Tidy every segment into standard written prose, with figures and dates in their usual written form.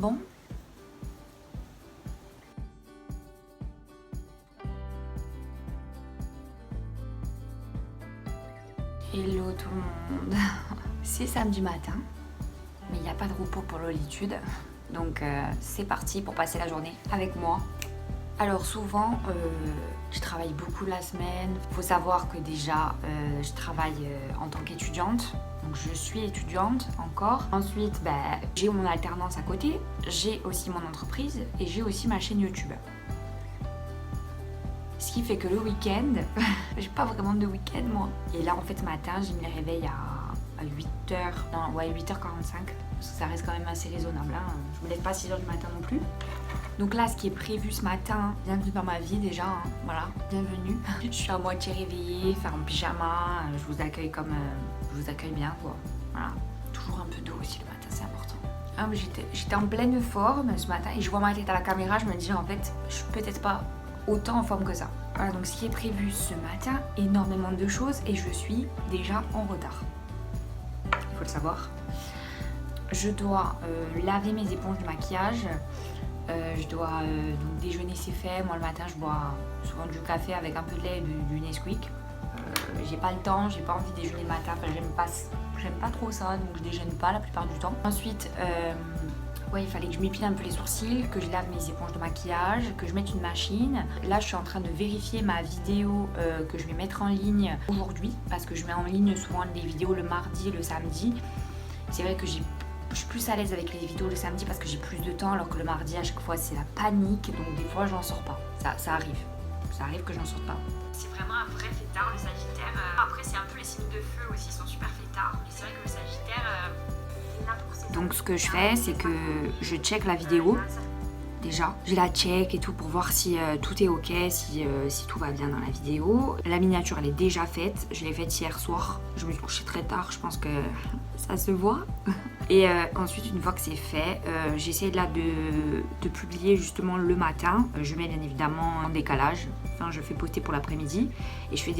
Bon. Hello tout le monde. C'est samedi matin, mais il n'y a pas de repos pour l'olitude. Donc c'est parti pour passer la journée avec moi. Alors souvent, je travaille beaucoup la semaine. Il faut savoir que déjà, je travaille en tant qu'étudiante. Donc je suis étudiante encore. Ensuite, j'ai mon alternance à côté. J'ai aussi mon entreprise et j'ai aussi ma chaîne YouTube. Ce qui fait que le week-end, j'ai pas vraiment de week-end moi. Et là en fait ce matin, j'ai mis le réveil à 8h, non ouais 8h45. Parce que ça reste quand même assez raisonnable. Hein. Je me lève pas à 6h du matin non plus. Donc là, ce qui est prévu ce matin, bienvenue dans ma vie déjà, hein, voilà, bienvenue. Je suis à moitié réveillée, enfin en pyjama, je vous accueille comme, je vous accueille bien quoi, voilà. Toujours un peu d'eau aussi le matin, c'est important. Ah, j'étais en pleine forme ce matin et je vois ma tête à la caméra, je me dis en fait, je suis peut-être pas autant en forme que ça. Voilà, donc ce qui est prévu ce matin, énormément de choses et je suis déjà en retard. Il faut le savoir. Je dois laver mes éponges de maquillage. Je dois donc déjeuner, c'est fait. Moi le matin je bois souvent du café avec un peu de lait et du Nesquik. J'ai pas le temps, j'ai pas envie de déjeuner le matin, enfin, j'aime pas trop ça, donc je déjeune pas la plupart du temps. Ensuite, ouais, il fallait que je m'épile un peu les sourcils, que je lave mes éponges de maquillage, que je mette une machine. Là je suis en train de vérifier ma vidéo que je vais mettre en ligne aujourd'hui, parce que je mets en ligne souvent les vidéos le mardi et le samedi. C'est vrai que je suis plus à l'aise avec les vidéos le samedi parce que j'ai plus de temps, alors que le mardi à chaque fois c'est la panique, donc des fois j'en sors pas. Ça arrive. Ça arrive que j'en sorte pas. C'est vraiment un vrai fêtard le Sagittaire. Après c'est un peu les signes de feu aussi, ils sont super fêtards. Mais c'est vrai que le Sagittaire est là pour ses... Donc ce que je fais c'est que je check la vidéo. Déjà, je la check et tout pour voir si tout est ok, si tout va bien dans la vidéo. La miniature elle est déjà faite, je l'ai faite hier soir. Je me suis couchée très tard, je pense que ça se voit. Et ensuite une fois que c'est fait, j'essaie là de publier justement le matin. Je mets bien évidemment en décalage, enfin je fais poster pour l'après-midi. Et je fais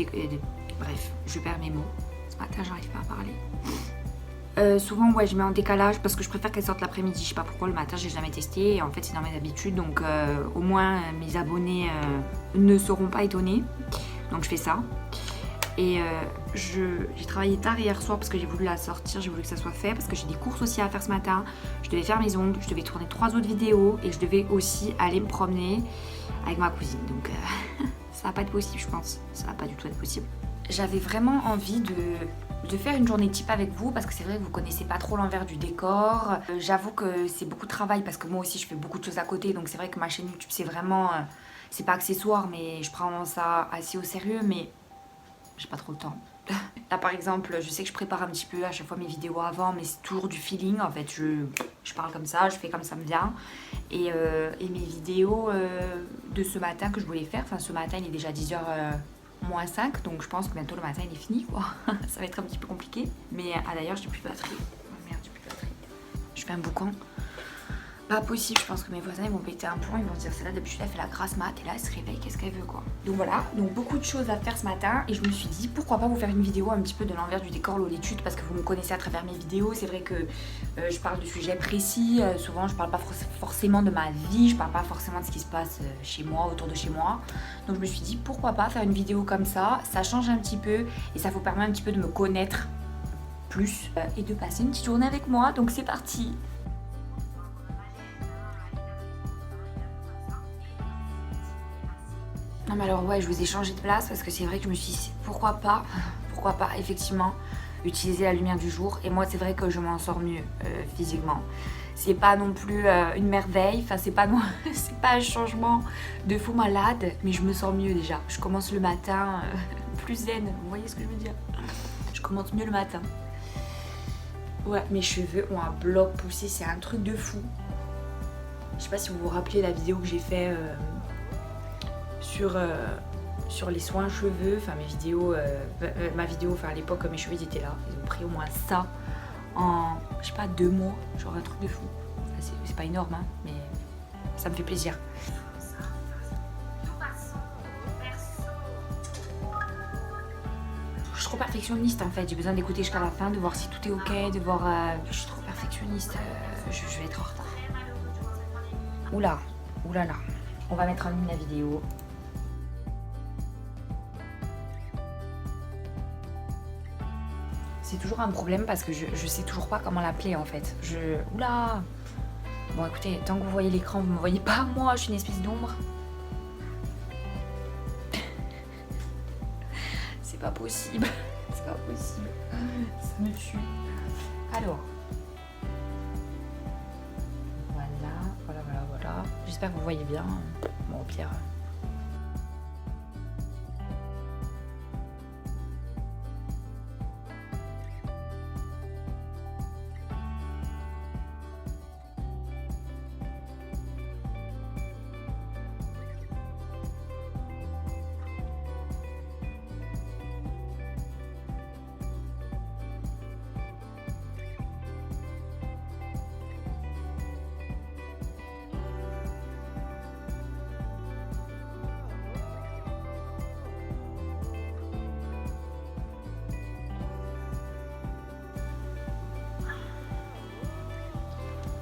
bref, je perds mes mots. Ce matin j'arrive pas à parler. Souvent ouais je mets en décalage parce que je préfère qu'elle sorte l'après-midi, je sais pas pourquoi, le matin j'ai jamais testé et en fait c'est dans mes habitudes, donc au moins mes abonnés ne seront pas étonnés, donc je fais ça. Et j'ai travaillé tard hier soir parce que j'ai voulu la sortir, j'ai voulu que ça soit fait parce que j'ai des courses aussi à faire ce matin. Je devais faire mes ongles, je devais tourner 3 autres vidéos et je devais aussi aller me promener avec ma cousine, donc ça va pas être possible, je pense, ça va pas du tout être possible. J'avais vraiment envie de faire une journée type avec vous parce que c'est vrai que vous connaissez pas trop l'envers du décor. J'avoue que c'est beaucoup de travail parce que moi aussi je fais beaucoup de choses à côté, donc c'est vrai que ma chaîne YouTube c'est vraiment, c'est pas accessoire mais je prends ça assez au sérieux, mais j'ai pas trop le temps. Là par exemple je sais que je prépare un petit peu à chaque fois mes vidéos avant, mais c'est toujours du feeling en fait, je parle comme ça, je fais comme ça me vient. Et mes vidéos de ce matin que je voulais faire, enfin ce matin il est déjà 10h moins 5, donc je pense que bientôt le matin il est fini quoi. Ça va être un petit peu compliqué. Mais d'ailleurs j'ai plus de batterie. Oh merde, j'ai plus de batterie. Je fais un boucan. Pas possible, je pense que mes voisins ils vont péter un plomb, ils vont se dire celle-là d'habitude elle fait la grasse mat et là elle se réveille, qu'est-ce qu'elle veut quoi. Donc voilà, donc beaucoup de choses à faire ce matin et je me suis dit pourquoi pas vous faire une vidéo un petit peu de l'envers du décor l'olitude, parce que vous me connaissez à travers mes vidéos. C'est vrai que je parle de sujets précis, souvent je parle pas forcément de ma vie, je parle pas forcément de ce qui se passe chez moi, autour de chez moi. Donc je me suis dit pourquoi pas faire une vidéo comme ça change un petit peu et ça vous permet un petit peu de me connaître plus et de passer une petite journée avec moi, donc c'est parti. Non mais alors ouais, je vous ai changé de place parce que c'est vrai que je me suis dit pourquoi pas effectivement utiliser la lumière du jour, et moi c'est vrai que je m'en sors mieux physiquement. C'est pas non plus une merveille, enfin c'est pas un changement de fou malade, mais je me sens mieux déjà. Je commence le matin plus zen, vous voyez ce que je veux dire? Je commence mieux le matin. Ouais, mes cheveux ont un bloc poussé, c'est un truc de fou. Je sais pas si vous vous rappelez la vidéo que j'ai fait sur les soins cheveux, enfin mes vidéos, ma vidéo, enfin à l'époque mes cheveux ils étaient là, ils ont pris au moins ça en, je sais pas, 2 mois, genre un truc de fou. Enfin, c'est pas énorme hein, mais ça me fait plaisir. Je suis trop perfectionniste en fait, j'ai besoin d'écouter jusqu'à la fin, de voir si tout est ok, de voir, je suis trop perfectionniste, je vais être en retard. Oula, oulala. On va mettre en ligne la vidéo. C'est toujours un problème parce que je sais toujours pas comment l'appeler en fait. Oula. Bon écoutez, tant que vous voyez l'écran, vous me voyez pas moi, je suis une espèce d'ombre. C'est pas possible. C'est pas possible. Ça me tue. Alors. Voilà. J'espère que vous voyez bien. Bon, au pire.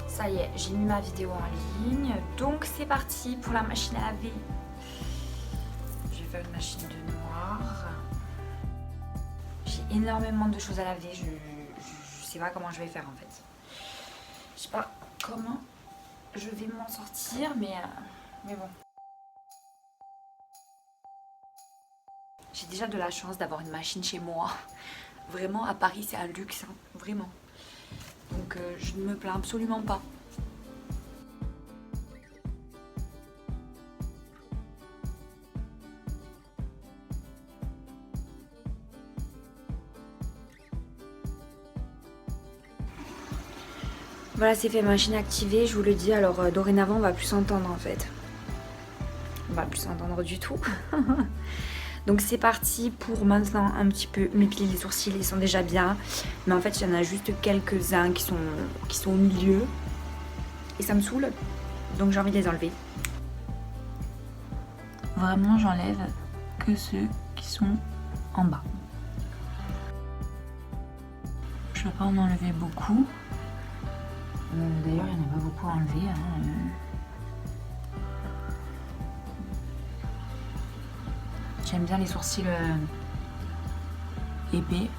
Ça y est, j'ai mis ma vidéo en ligne. Donc c'est parti pour la machine à laver. Je vais faire une machine de noir. J'ai énormément de choses à laver. Je sais pas comment je vais faire en fait. Je sais pas comment je vais m'en sortir, mais bon. J'ai déjà de la chance d'avoir une machine chez moi. Vraiment, à Paris, c'est un luxe, hein, vraiment. Donc je ne me plains absolument pas. Voilà, c'est fait, machine activée, je vous le dis. Alors dorénavant, on va plus s'entendre en fait. On va plus s'entendre du tout. Donc c'est parti pour maintenant un petit peu m'épiler les sourcils, ils sont déjà bien. Mais en fait il y en a juste quelques-uns qui sont au milieu. Et ça me saoule, donc j'ai envie de les enlever. Vraiment j'enlève que ceux qui sont en bas. Je ne vais pas en enlever beaucoup. D'ailleurs il n'y en a pas beaucoup à enlever. J'aime bien les sourcils épais.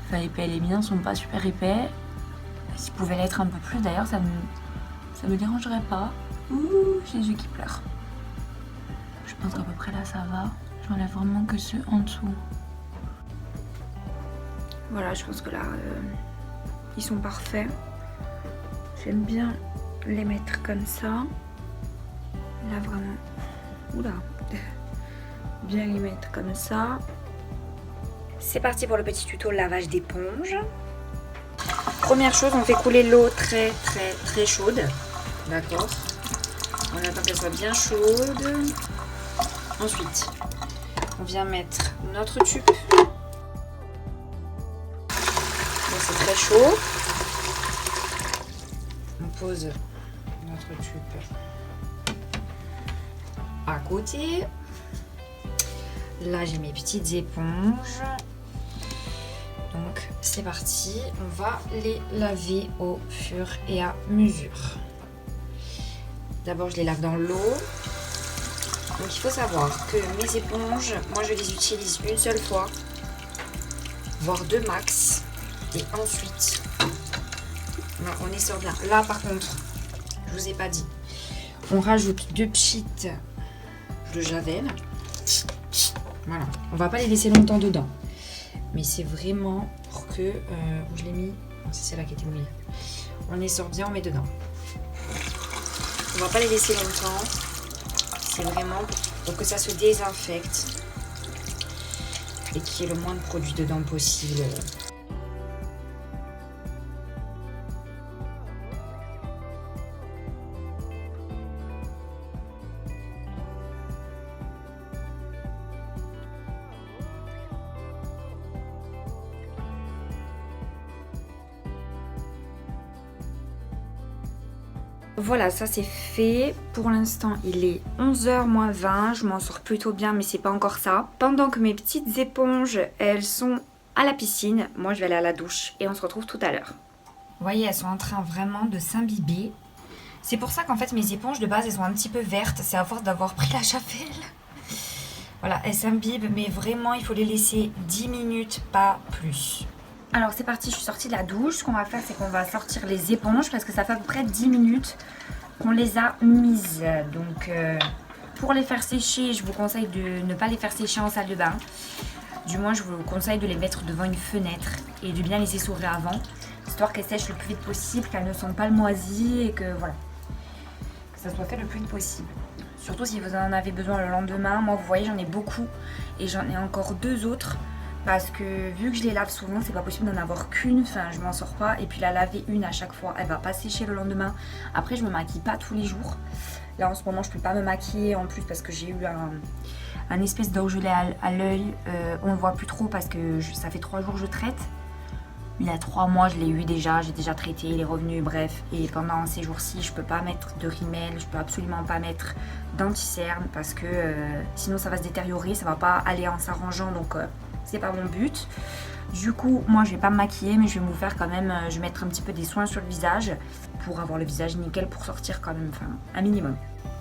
Enfin épais, les miens sont pas super épais. S'ils pouvaient l'être un peu plus d'ailleurs, ça me dérangerait pas. Ouh, j'ai les yeux qui pleurent. Je pense qu'à peu près là ça va. J'enlève vraiment que ceux en dessous. Voilà, je pense que là, ils sont parfaits. J'aime bien les mettre comme ça. Là vraiment, oula, bien les mettre comme ça. C'est parti pour le petit tuto lavage d'éponge. Première chose, on fait couler l'eau très chaude. D'accord. On attend qu'elle soit bien chaude. Ensuite, on vient mettre notre tube. Bon, c'est très chaud. On pose notre tube à côté. Là j'ai mes petites éponges. Donc c'est parti, on va les laver au fur et à mesure. D'abord je les lave dans l'eau. Donc il faut savoir que mes éponges, moi je les utilise une seule fois, voire deux max. Et ensuite, on essore bien. Là par contre, je vous ai pas dit, on rajoute deux pchites de javel. Voilà, on va pas les laisser longtemps dedans, mais c'est vraiment pour que où je l'ai mis, c'est celle-là qui était mouillée. On essore bien, on met dedans. On va pas les laisser longtemps, c'est vraiment pour que ça se désinfecte et qu'il y ait le moins de produits dedans possible. Voilà, ça c'est fait. Pour l'instant, il est 11h moins 20. Je m'en sors plutôt bien, mais c'est pas encore ça. Pendant que mes petites éponges, elles sont à la piscine, moi je vais aller à la douche et on se retrouve tout à l'heure. Vous voyez, elles sont en train vraiment de s'imbiber. C'est pour ça qu'en fait mes éponges de base elles sont un petit peu vertes. C'est à force d'avoir pris la javel. Voilà, elles s'imbibent, mais vraiment il faut les laisser 10 minutes, pas plus. Alors c'est parti, je suis sortie de la douche. Ce qu'on va faire, c'est qu'on va sortir les éponges parce que ça fait à peu près 10 minutes qu'on les a mises. Donc pour les faire sécher, je vous conseille de ne pas les faire sécher en salle de bain. Du moins, je vous conseille de les mettre devant une fenêtre et de bien les essorer avant, histoire qu'elles sèchent le plus vite possible, qu'elles ne sont pas moisies et que voilà, que ça soit fait le plus vite possible. Surtout si vous en avez besoin le lendemain. Moi, vous voyez, j'en ai beaucoup et j'en ai encore 2 autres parce que vu que je les lave souvent, c'est pas possible d'en avoir qu'une. Enfin, je m'en sors pas. Et puis la laver une à chaque fois, elle va pas sécher le lendemain. Après, je me maquille pas tous les jours. Là, en ce moment, je peux pas me maquiller en plus parce que j'ai eu un espèce d'orgelet à l'œil. On le voit plus trop parce que ça fait 3 jours que je traite. Il y a 3 mois, je l'ai eu déjà, j'ai déjà traité, il est revenu, bref. Et pendant ces jours-ci, je peux pas mettre de rimel, je peux absolument pas mettre d'anti-cerne parce que sinon ça va se détériorer, ça va pas aller en s'arrangeant, donc c'est pas mon but. Du coup, moi je vais pas me maquiller, mais je vais me faire quand même, je vais mettre un petit peu des soins sur le visage pour avoir le visage nickel, pour sortir quand même, enfin un minimum.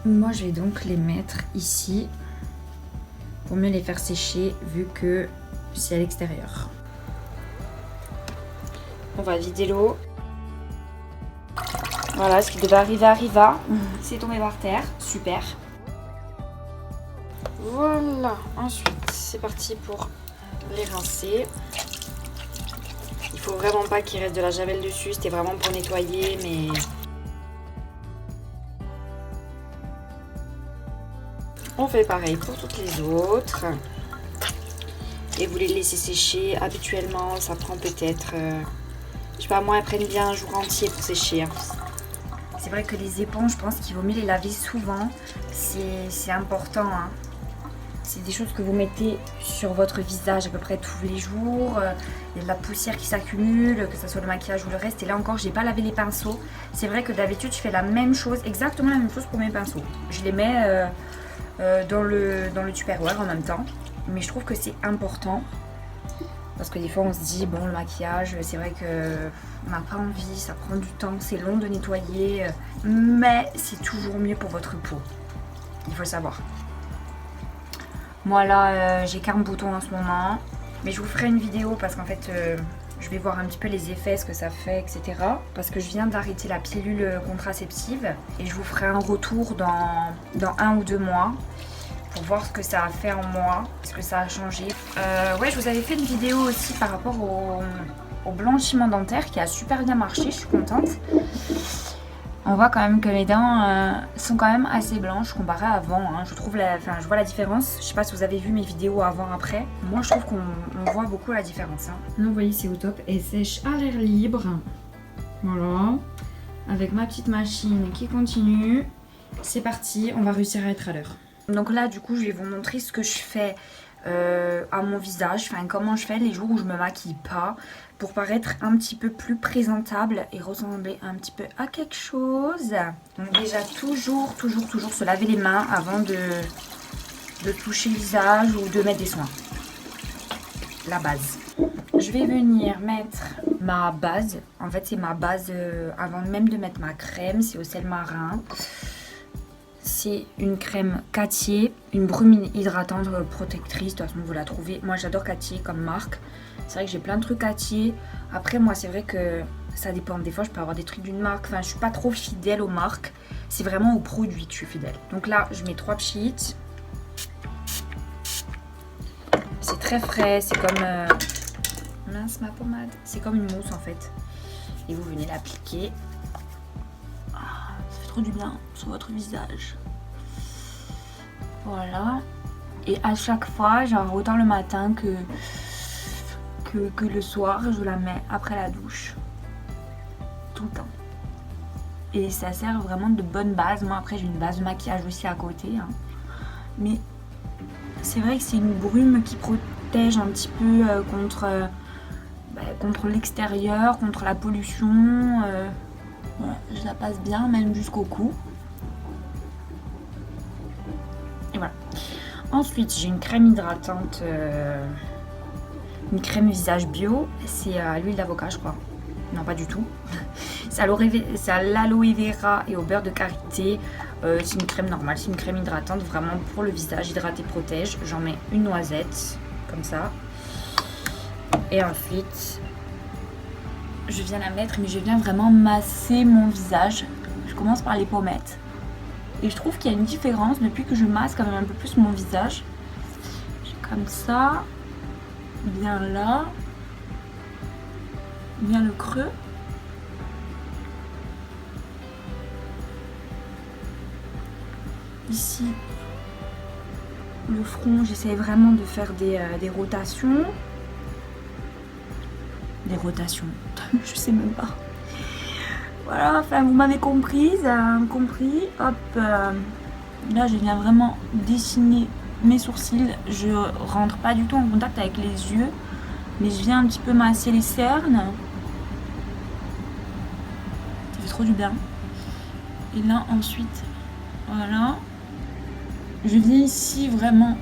Moi je vais donc les mettre ici pour mieux les faire sécher vu que c'est à l'extérieur. On va vider l'eau. Voilà, ce qui devait arriver arriva. C'est tombé par terre. Super. Voilà. Ensuite, c'est parti pour les rincer. Il faut vraiment pas qu'il reste de la javel dessus. C'était vraiment pour nettoyer, mais... On fait pareil pour toutes les autres. Et vous les laissez sécher. Habituellement, ça prend peut-être... je sais pas, moi, elles prennent bien un jour entier pour sécher. Hein. C'est vrai que les éponges, je pense qu'il vaut mieux les laver souvent. C'est important. Hein. C'est des choses que vous mettez sur votre visage à peu près tous les jours. Il y a de la poussière qui s'accumule, que ce soit le maquillage ou le reste. Et là encore, j'ai pas lavé les pinceaux. C'est vrai que d'habitude, je fais la même chose, exactement la même chose pour mes pinceaux. Je les mets dans le Tupperware en même temps. Mais je trouve que c'est important. Parce que des fois on se dit, bon le maquillage, c'est vrai qu'on n'a pas envie, ça prend du temps, c'est long de nettoyer. Mais c'est toujours mieux pour votre peau. Il faut le savoir. Moi là, j'ai 40 boutons en ce moment. Mais je vous ferai une vidéo parce qu'en fait, je vais voir un petit peu les effets, ce que ça fait, etc. Parce que je viens d'arrêter la pilule contraceptive. Et je vous ferai un retour dans 1 ou 2 mois. Pour voir ce que ça a fait en moi, ce que ça a changé. Ouais, je vous avais fait une vidéo aussi par rapport au blanchiment dentaire qui a super bien marché, je suis contente. On voit quand même que les dents sont quand même assez blanches comparé à avant. Hein. Je trouve je vois la différence. Je sais pas si vous avez vu mes vidéos avant-après. Moi, je trouve qu'on voit beaucoup la différence. Hein. Là, vous voyez, c'est au top. Elle sèche à l'air libre. Voilà. Avec ma petite machine qui continue. C'est parti, on va réussir à être à l'heure. Donc là, du coup, je vais vous montrer ce que je fais à mon visage, enfin comment je fais les jours où je me maquille pas, pour paraître un petit peu plus présentable et ressembler un petit peu à quelque chose. Donc déjà, toujours se laver les mains avant de toucher le visage ou de mettre des soins. La base. Je vais venir mettre ma base. En fait, c'est ma base avant même de mettre ma crème, c'est au sel marin. C'est une crème Cartier, une brume hydratante protectrice. De toute façon, vous la trouvez. Moi, j'adore Cartier comme marque. C'est vrai que j'ai plein de trucs Cartier. Après, moi, c'est vrai que ça dépend. Des fois, je peux avoir des trucs d'une marque. Enfin, je suis pas trop fidèle aux marques. C'est vraiment aux produits que je suis fidèle. Donc là, je mets 3 pchites. C'est très frais. C'est comme... mince, ma pommade. C'est comme une mousse, en fait. Et vous venez l'appliquer. Ça fait trop du bien sur votre visage. Voilà. Et à chaque fois, genre autant le matin que le soir, je la mets après la douche. Tout le temps. Et ça sert vraiment de bonne base. Moi après j'ai une base de maquillage aussi à côté. Hein. Mais c'est vrai que c'est une brume qui protège un petit peu contre l'extérieur, contre la pollution. Voilà, je la passe bien, même jusqu'au cou. Et voilà. Ensuite, j'ai une crème hydratante, une crème visage bio. C'est à l'huile d'avocat, je crois. Non, pas du tout. C'est à l'aloe vera et au beurre de karité. C'est une crème normale, c'est une crème hydratante vraiment pour le visage, hydrate et protège. J'en mets une noisette, comme ça. Et ensuite, je viens la mettre, mais je viens vraiment masser mon visage. Je commence par les pommettes. Et je trouve qu'il y a une différence depuis que je masse quand même un peu plus mon visage. Comme ça, bien là, bien le creux. Ici, le front, j'essaie vraiment de faire des rotations. Des rotations, je sais même pas. Voilà, enfin vous m'avez comprise, compris. Hop, là je viens vraiment dessiner mes sourcils. Je rentre pas du tout en contact avec les yeux, mais je viens un petit peu masser les cernes. Ça fait trop du bien. Et là ensuite, voilà. Je viens ici vraiment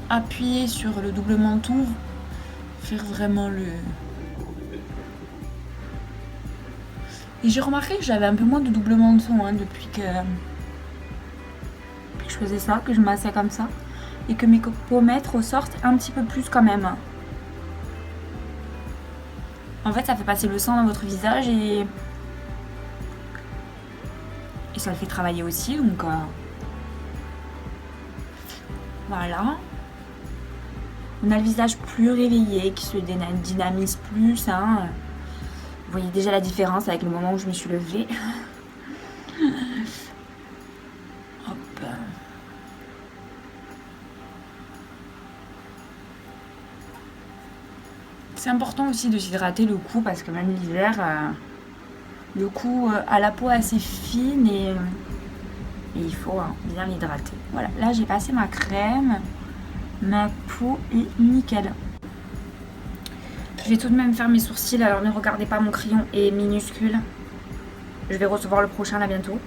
appuyer sur le double menton, faire vraiment le... Et j'ai remarqué que j'avais un peu moins de double menton depuis que je faisais ça, que je massais comme ça. Et que mes pommettes ressortent un petit peu plus quand même. En fait, ça fait passer le sang dans votre visage et ça le fait travailler aussi, donc voilà. On a le visage plus réveillé, qui se dynamise plus. Vous voyez déjà la différence avec le moment où je me suis levée. Hop. C'est important aussi de s'hydrater le cou parce que même l'hiver, le cou a la peau assez fine et il faut bien l'hydrater. Voilà, là j'ai passé ma crème, ma peau est nickel. Je vais tout de même faire mes sourcils, alors ne regardez pas, mon crayon est minuscule. Je vais recevoir le prochain là bientôt.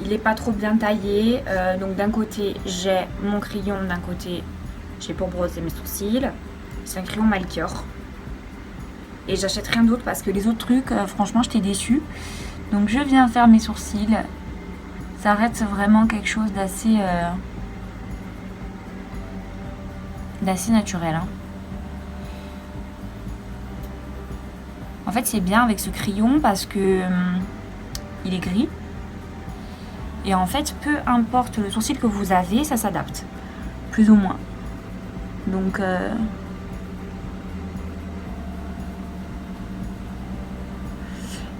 Il n'est pas trop bien taillé, donc d'un côté j'ai mon crayon, d'un côté j'ai pour brosser mes sourcils. C'est un crayon Melchior. Et j'achète rien d'autre parce que les autres trucs, franchement, j'étais déçue. Donc je viens faire mes sourcils. Ça reste vraiment quelque chose d'assez naturel. En fait, c'est bien avec ce crayon parce que il est gris. Et en fait, peu importe le sourcil que vous avez, ça s'adapte. Plus ou moins. Donc...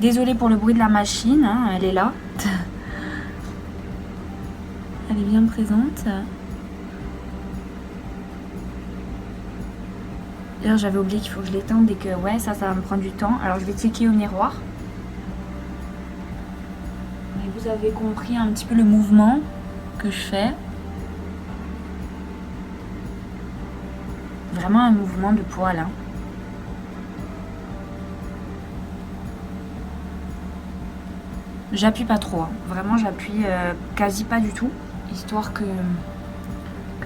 Désolée pour le bruit de la machine, elle est là. Elle est bien présente. D'ailleurs, j'avais oublié qu'il faut que je l'étende et que ouais, ça va me prendre du temps. Alors, je vais checker au miroir. Et vous avez compris un petit peu le mouvement que je fais. Vraiment un mouvement de poil. J'appuie pas trop, vraiment j'appuie quasi pas du tout, histoire que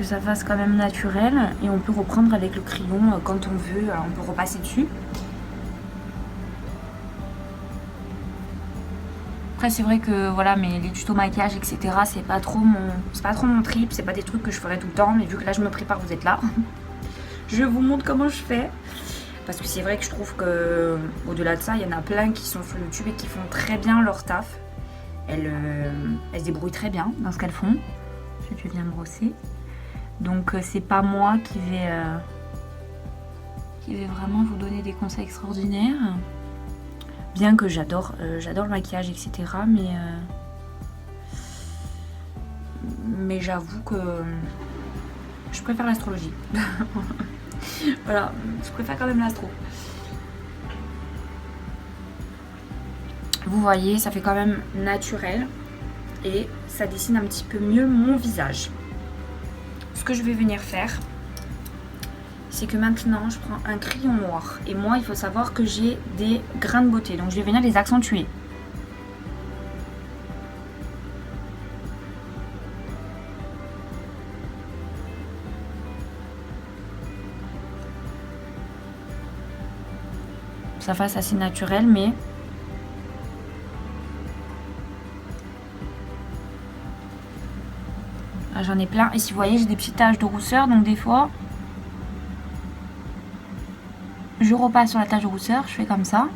ça fasse quand même naturel. Et on peut reprendre avec le crayon quand on veut, on peut repasser dessus. Après c'est vrai que voilà, mais les tutos maquillage etc, c'est pas trop mon trip, c'est pas des trucs que je ferais tout le temps, mais vu que là je me prépare, vous êtes là. Je vous montre comment je fais. Parce que c'est vrai que je trouve que au-delà de ça, il y en a plein qui sont sur YouTube et qui font très bien leur taf. Elles se débrouillent très bien dans ce qu'elles font. Je viens brosser. Donc c'est pas moi qui vais vraiment vous donner des conseils extraordinaires. Bien que j'adore le maquillage, etc. Mais j'avoue que je préfère l'astrologie. Voilà, je préfère quand même l'astro. Vous voyez, ça fait quand même naturel et ça dessine un petit peu mieux mon visage. Ce que je vais venir faire, c'est que maintenant je prends un crayon noir. Et moi, il faut savoir que j'ai des grains de beauté, donc je vais venir les accentuer. ça fasse assez naturel, mais là, j'en ai plein. Et si vous voyez, j'ai des petites taches de rousseur, donc des fois je repasse sur la tache de rousseur, je fais comme ça.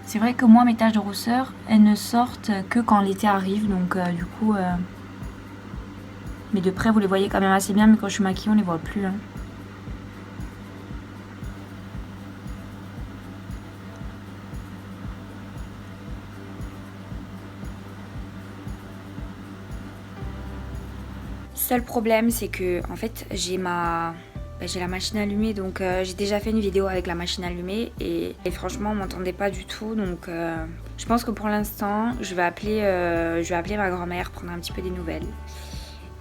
C'est vrai que moi, mes taches de rousseur, elles ne sortent que quand l'été arrive, donc du coup... Mais de près, vous les voyez quand même assez bien, mais quand je suis maquillée, on les voit plus. Hein. Seul problème, c'est que en fait, j'ai la machine allumée, donc j'ai déjà fait une vidéo avec la machine allumée et franchement on m'entendait pas du tout, donc je pense que pour l'instant je vais appeler ma grand-mère, prendre un petit peu des nouvelles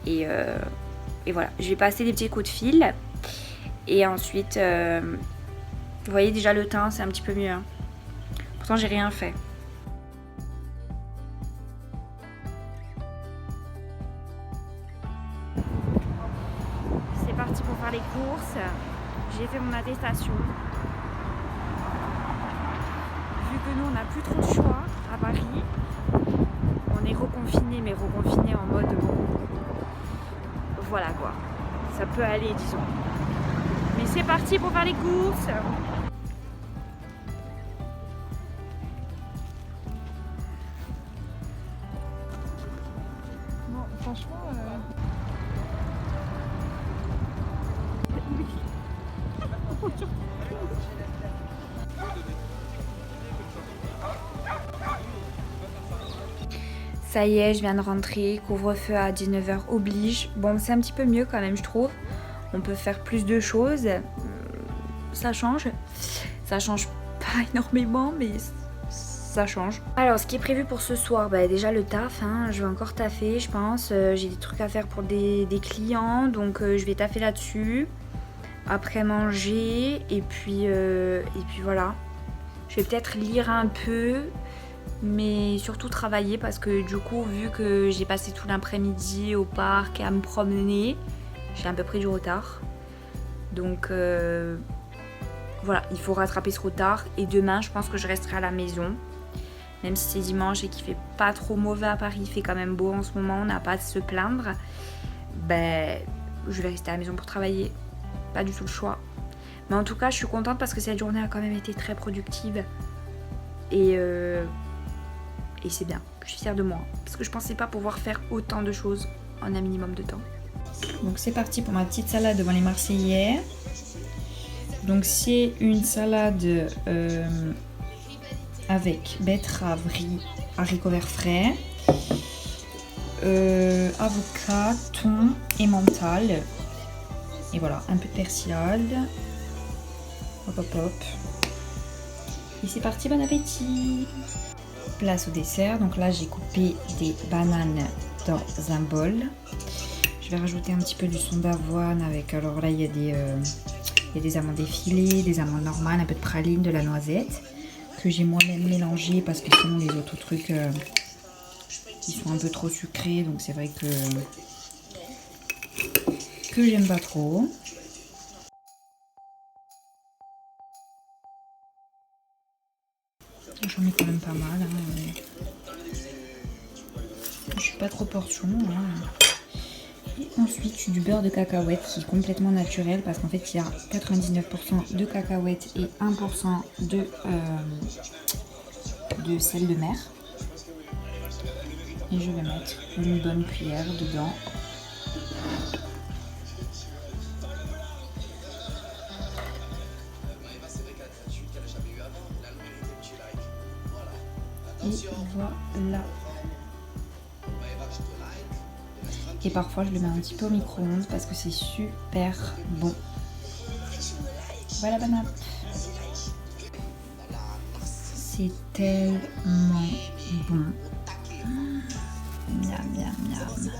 et voilà, je vais passer des petits coups de fil et ensuite vous voyez déjà le teint c'est un petit peu mieux, hein. Pourtant j'ai rien fait. C'est parti pour faire les courses. J'ai fait mon attestation. Vu que nous on n'a plus trop de choix à Paris, on est reconfiné, mais reconfiné en mode bon, voilà quoi, ça peut aller disons. Mais c'est parti pour faire les courses. Non, franchement... Ça y est, je viens de rentrer, couvre-feu à 19h oblige. Bon, c'est un petit peu mieux quand même, je trouve. On peut faire plus de choses. Ça change. Ça change pas énormément, mais ça change. Alors, ce qui est prévu pour ce soir, bah, déjà le taf. Hein. Je vais encore taffer, je pense. J'ai des trucs à faire pour des clients, donc je vais taffer là-dessus. Après manger, et puis voilà. Je vais peut-être lire un peu, mais surtout travailler parce que du coup, vu que j'ai passé tout l'après-midi au parc à me promener, j'ai un peu pris du retard. Donc voilà, il faut rattraper ce retard et demain, je pense que je resterai à la maison. Même si c'est dimanche et qu'il fait pas trop mauvais à Paris, il fait quand même beau en ce moment, on n'a pas à se plaindre. Ben, je vais rester à la maison pour travailler. Pas du tout le choix. Mais en tout cas, je suis contente parce que cette journée a quand même été très productive. Et c'est bien. Je suis fière de moi. Parce que je pensais pas pouvoir faire autant de choses en un minimum de temps. Donc c'est parti pour ma petite salade devant les Marseillais. Donc c'est une salade avec betterave, riz, haricots verts frais, avocat, thon et mental. Et voilà, un peu de persillade. Hop hop hop. Et c'est parti, bon appétit. Place au dessert. Donc là, j'ai coupé des bananes dans un bol. Je vais rajouter un petit peu du son d'avoine avec... Alors là, il y a des amandes effilées, des amandes normales, un peu de praline, de la noisette. Que j'ai moi-même mélangé parce que sinon les autres trucs, ils sont un peu trop sucrés. Donc c'est vrai que j'aime pas trop. J'en ai quand même pas mal. Hein. Je suis pas trop portion. Hein. Et ensuite, du beurre de cacahuète qui est complètement naturel parce qu'en fait, il y a 99% de cacahuètes et 1% de sel de mer. Et je vais mettre une bonne cuillère dedans. Et voilà. Et parfois je le mets un petit peu au micro-ondes parce que c'est super bon. Voilà, banane. C'est tellement bon. Miam, miam, miam.